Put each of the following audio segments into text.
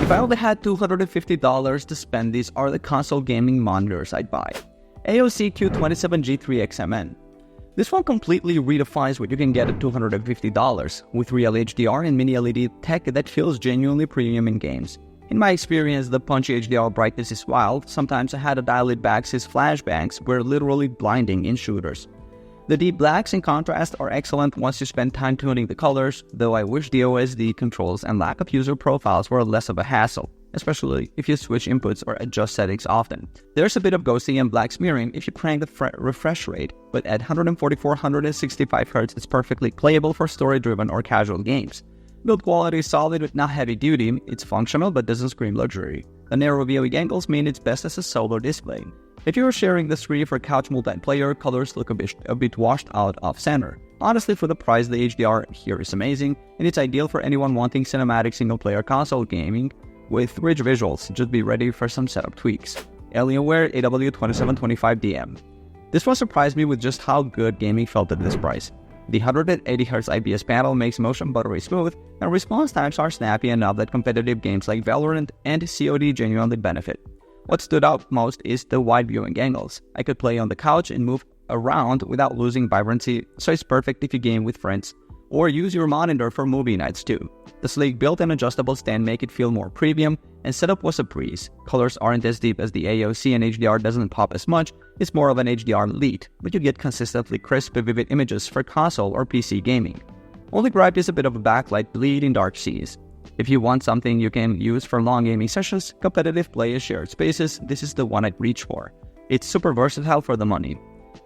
If I only had $250 to spend, these are the console gaming monitors I'd buy. AOC Q27G3XMN. This one completely redefines what you can get at $250, with real HDR and mini LED tech that feels genuinely premium in games. In my experience, the punchy HDR brightness is wild. Sometimes I had to dial it back since flashbangs were literally blinding in shooters. The deep blacks in contrast are excellent once you spend time tuning the colors, though I wish the OSD controls and lack of user profiles were less of a hassle, especially if you switch inputs or adjust settings often. There's a bit of ghosting and black smearing if you crank the refresh rate, but at 144-165Hz it's perfectly playable for story-driven or casual games. Build quality is solid but not heavy-duty. It's functional but doesn't scream luxury. The narrow viewing angles mean it's best as a solo display. If you're sharing the screen for couch multiplayer, colors look a bit washed out off-center. Honestly, for the price, the HDR here is amazing, and it's ideal for anyone wanting cinematic single-player console gaming with rich visuals. Just be ready for some setup tweaks. Alienware AW2725DM. This one surprised me with just how good gaming felt at this price. The 180Hz IPS panel makes motion buttery smooth, and response times are snappy enough that competitive games like Valorant and COD genuinely benefit. What stood out most is the wide viewing angles. I could play on the couch and move around without losing vibrancy, so it's perfect if you game with friends, or use your monitor for movie nights too. The sleek built and adjustable stand make it feel more premium, and setup was a breeze. Colors aren't as deep as the AOC and HDR doesn't pop as much. It's more of an HDR elite, but you get consistently crisp vivid images for console or PC gaming. Only gripe is a bit of a backlight bleed in dark seas. If you want something you can use for long gaming sessions, competitive play, shared spaces, this is the one I'd reach for. It's super versatile for the money.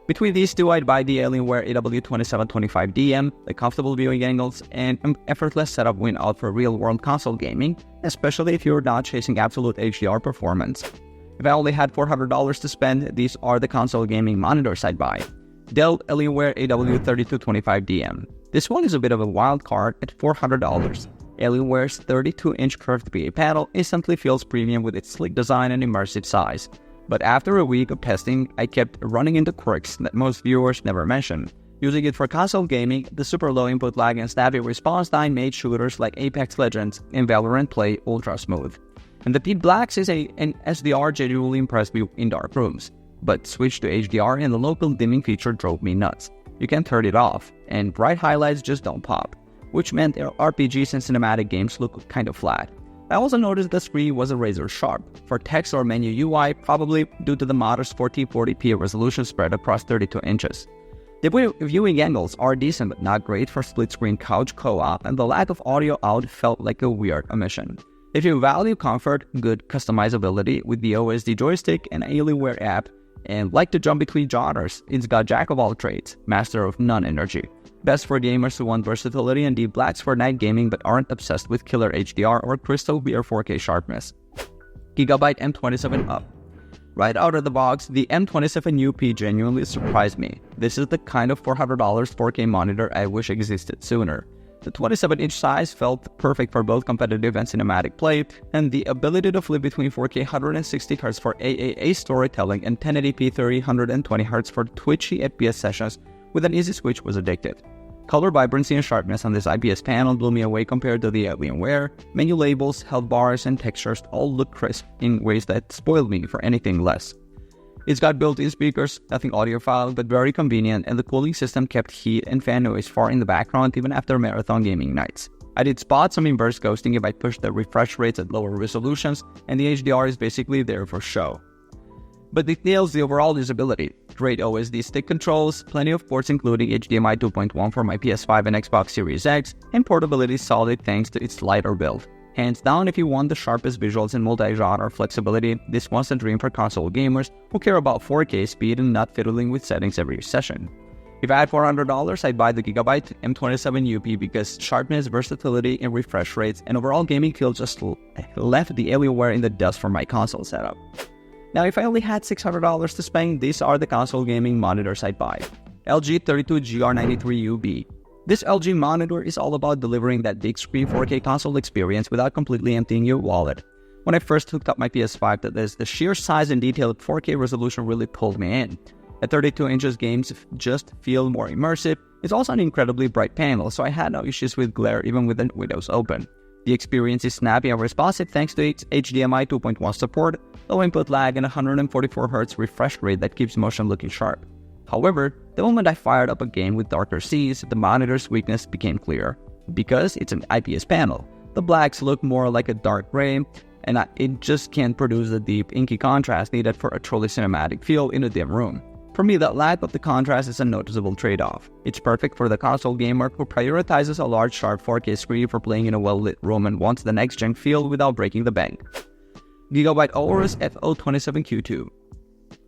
Between these two, I'd buy the Alienware AW2725DM. The comfortable viewing angles and effortless setup win out for real-world console gaming, especially if you're not chasing absolute HDR performance. If I only had $400 to spend, these are the console gaming monitors I'd buy. Dell Alienware AW3225DM. This one is a bit of a wild card at $400. Alienware's 32-inch curved PA panel instantly feels premium with its sleek design and immersive size. But after a week of testing, I kept running into quirks that most viewers never mention. Using it for console gaming, the super low input lag and snappy response time made shooters like Apex Legends and Valorant play ultra smooth. And the deep blacks an SDR genuinely impressed me in dark rooms, but switch to HDR and the local dimming feature drove me nuts. You can turn it off, and bright highlights just don't pop, which meant RPGs and cinematic games look kind of flat. I also noticed the screen wasn't razor sharp. For text or menu UI, probably due to the modest 1440p resolution spread across 32 inches. The viewing angles are decent but not great for split-screen couch co-op, and the lack of audio out felt like a weird omission. If you value comfort, good customizability with the OSD joystick and Alienware app, and like to jump between genres, it's got jack of all trades, master of none energy. Best for gamers who want versatility and deep blacks for night gaming but aren't obsessed with killer HDR or crystal clear 4K sharpness. Gigabyte M27 Up. Right out of the box, the M27 UP genuinely surprised me. This is the kind of $400 4K monitor I wish existed sooner. The 27-inch size felt perfect for both competitive and cinematic play, and the ability to flip between 4K 160Hz for AAA storytelling and 1080p 30-120Hz for twitchy FPS sessions with an easy switch was addictive. Color vibrancy and sharpness on this IPS panel blew me away compared to the Alienware. Menu labels, health bars, and textures all look crisp in ways that spoiled me for anything less. It's got built-in speakers, nothing audiophile, but very convenient, and the cooling system kept heat and fan noise far in the background even after marathon gaming nights. I did spot some inverse ghosting if I pushed the refresh rates at lower resolutions, and the HDR is basically there for show. But it nails the overall usability. Great OSD stick controls, plenty of ports including HDMI 2.1 for my PS5 and Xbox Series X, and portability solid thanks to its lighter build. Hands down, if you want the sharpest visuals and multi-genre flexibility, this one's a dream for console gamers who care about 4K speed and not fiddling with settings every session. If I had $400, I'd buy the Gigabyte M27 UP because sharpness, versatility, and refresh rates and overall gaming feel just left the Alienware in the dust for my console setup. Now, if I only had $600 to spend, these are the console gaming monitors I'd buy. LG 32GR93UB. This LG monitor is all about delivering that big screen 4K console experience without completely emptying your wallet. When I first hooked up my PS5, the sheer size and detailed 4K resolution really pulled me in. At 32 inches, games just feel more immersive. It's also an incredibly bright panel, so I had no issues with glare even with the windows open. The experience is snappy and responsive thanks to its HDMI 2.1 support, low input lag, and 144Hz refresh rate that keeps motion looking sharp. However, the moment I fired up a game with darker scenes, the monitor's weakness became clear. Because it's an IPS panel, the blacks look more like a dark gray, and it just can't produce the deep, inky contrast needed for a truly cinematic feel in a dim room. For me, that lack of the contrast is a noticeable trade-off. It's perfect for the console gamer who prioritizes a large, sharp 4K screen for playing in a well-lit room and wants the next-gen feel without breaking the bank. Gigabyte Aorus FO27Q2.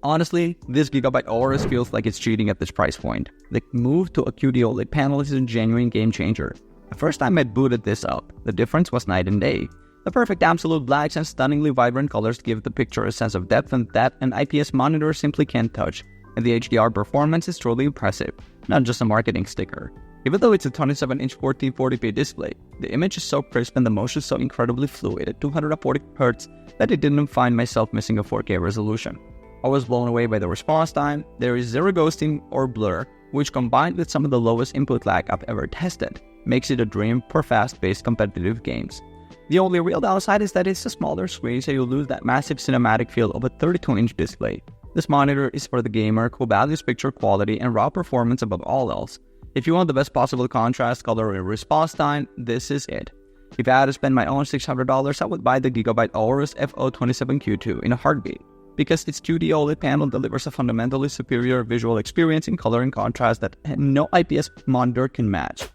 Honestly, this Gigabyte Aorus feels like it's cheating at this price point. The move to a QD-OLED panel is a genuine game-changer. The first time I booted this up, the difference was night and day. The perfect absolute blacks and stunningly vibrant colors give the picture a sense of depth and that an IPS monitor simply can't touch. And the HDR performance is truly impressive, not just a marketing sticker. Even though it's a 27-inch 1440p display, the image is so crisp and the motion so incredibly fluid at 240Hz that I didn't find myself missing a 4K resolution. I was blown away by the response time. There is zero ghosting or blur, which combined with some of the lowest input lag I've ever tested, makes it a dream for fast-paced competitive games. The only real downside is that it's a smaller screen, so you'll lose that massive cinematic feel of a 32-inch display. This monitor is for the gamer who values picture quality and raw performance above all else. If you want the best possible contrast, color, and response time, this is it. If I had to spend my own $600, I would buy the Gigabyte Aorus FO27Q2 in a heartbeat, because its QD OLED panel delivers a fundamentally superior visual experience in color and contrast that no IPS monitor can match.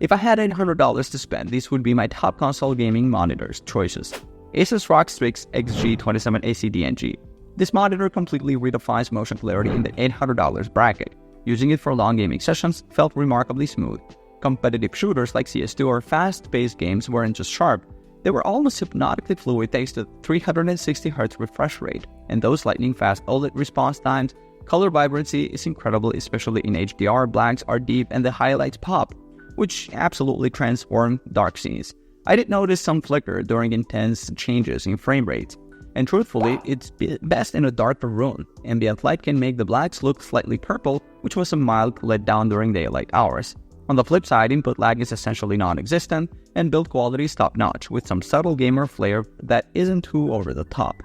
If I had $800 to spend, these would be my top console gaming monitors choices. Asus ROG Strix XG27 ACDNG. This monitor completely redefines motion clarity in the $800 bracket. Using it for long gaming sessions felt remarkably smooth. Competitive shooters like CS2 or fast-paced games weren't just sharp, they were almost hypnotically fluid thanks to 360Hz refresh rate, and those lightning-fast OLED response times. Color vibrancy is incredible, especially in HDR, blacks are deep and the highlights pop, which absolutely transform dark scenes. I did notice some flicker during intense changes in frame rates. And truthfully, it's best in a darker room. Ambient light can make the blacks look slightly purple, which was a mild letdown during daylight hours. On the flip side, input lag is essentially non-existent, and build quality is top-notch, with some subtle gamer flair that isn't too over the top.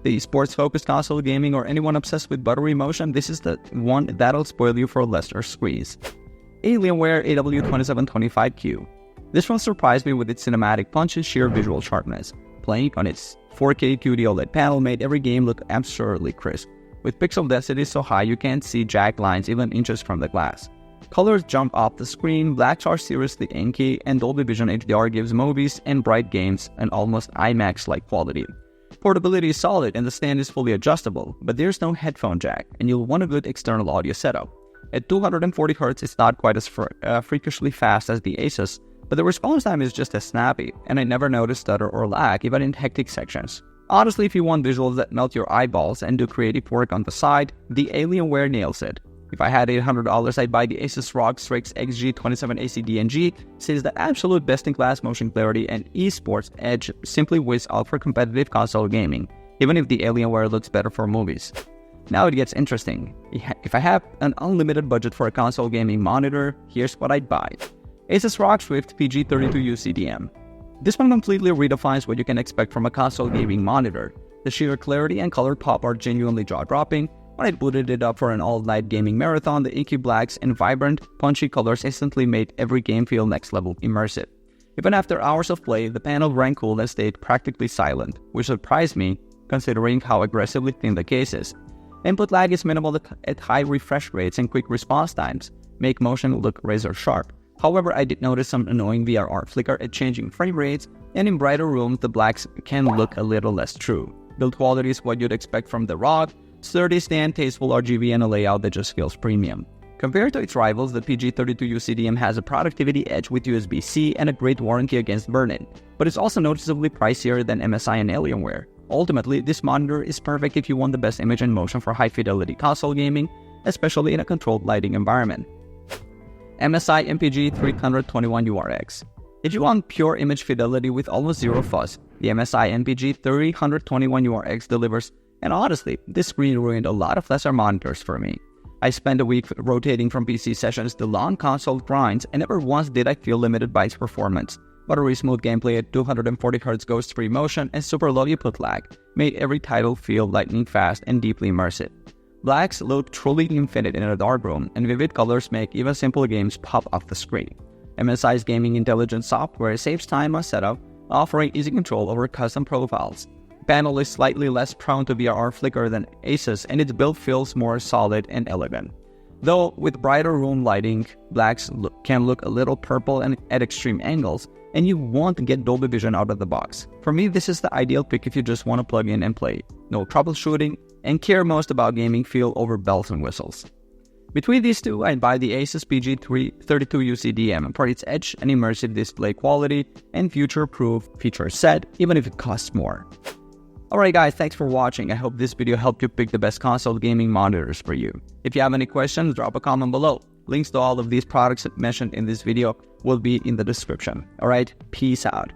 The sports-focused console gaming or anyone obsessed with buttery motion, this is the one that'll spoil you for a lesser squeeze. Alienware AW2725Q. This one surprised me with its cinematic punch and sheer visual sharpness. Playing on its 4K QD OLED panel made every game look absurdly crisp, with pixel density so high you can't see jagged lines even inches from the glass. Colors jump off the screen, blacks are seriously inky, and Dolby Vision HDR gives movies and bright games an almost IMAX-like quality. Portability is solid and the stand is fully adjustable, but there's no headphone jack, and you'll want a good external audio setup. At 240Hz, it's not quite as freakishly fast as the Asus, but the response time is just as snappy, and I never noticed stutter or lag even in hectic sections. Honestly, if you want visuals that melt your eyeballs and do creative work on the side, the Alienware nails it. If I had $800, I'd buy the Asus ROG Strix XG27 ACDNG, since the absolute best-in-class motion clarity and esports edge simply whiz out for competitive console gaming, even if the Alienware looks better for movies. Now it gets interesting. If I have an unlimited budget for a console gaming monitor, here's what I'd buy. Asus ROG Swift PG32U CDM. This one completely redefines what you can expect from a console gaming monitor. The sheer clarity and color pop are genuinely jaw-dropping. When I booted it up for an all-night gaming marathon, the inky blacks and vibrant, punchy colors instantly made every game feel next-level immersive. Even after hours of play, the panel rang cool and stayed practically silent, which surprised me considering how aggressively thin the case is. Input lag is minimal at high refresh rates, and quick response times make motion look razor-sharp. However, I did notice some annoying VRR flicker at changing frame rates, and in brighter rooms, the blacks can look a little less true. Build quality is what you'd expect from the ROG, sturdy stand, tasteful RGB, and a layout that just feels premium. Compared to its rivals, the PG32U CDM has a productivity edge with USB-C and a great warranty against burn-in, but it's also noticeably pricier than MSI and Alienware. Ultimately, this monitor is perfect if you want the best image and motion for high-fidelity console gaming, especially in a controlled lighting environment. MSI MPG 321URX. If you want pure image fidelity with almost zero fuzz, the MSI MPG 321URX delivers, and honestly, this screen ruined a lot of lesser monitors for me. I spent a week rotating from PC sessions to long console grinds, and never once did I feel limited by its performance. Buttery smooth gameplay at 240Hz ghost-free motion and super low input lag made every title feel lightning fast and deeply immersive. Blacks look truly infinite in a dark room, and vivid colors make even simple games pop off the screen. MSI's gaming intelligence software saves time on setup, offering easy control over custom profiles. The panel is slightly less prone to VRR flicker than Asus, and its build feels more solid and elegant. Though with brighter room lighting, blacks can look a little purple and at extreme angles, and you won't get Dolby Vision out of the box. For me, this is the ideal pick if you just want to plug in and play, no troubleshooting, and care most about gaming feel over bells and whistles. Between these two, I'd buy the Asus PG32 DM for its edge and immersive display quality and future-proof feature set, even if it costs more. Alright guys, thanks for watching. I hope this video helped you pick the best console gaming monitors for you. If you have any questions, drop a comment below. Links to all of these products mentioned in this video will be in the description. Alright, peace out.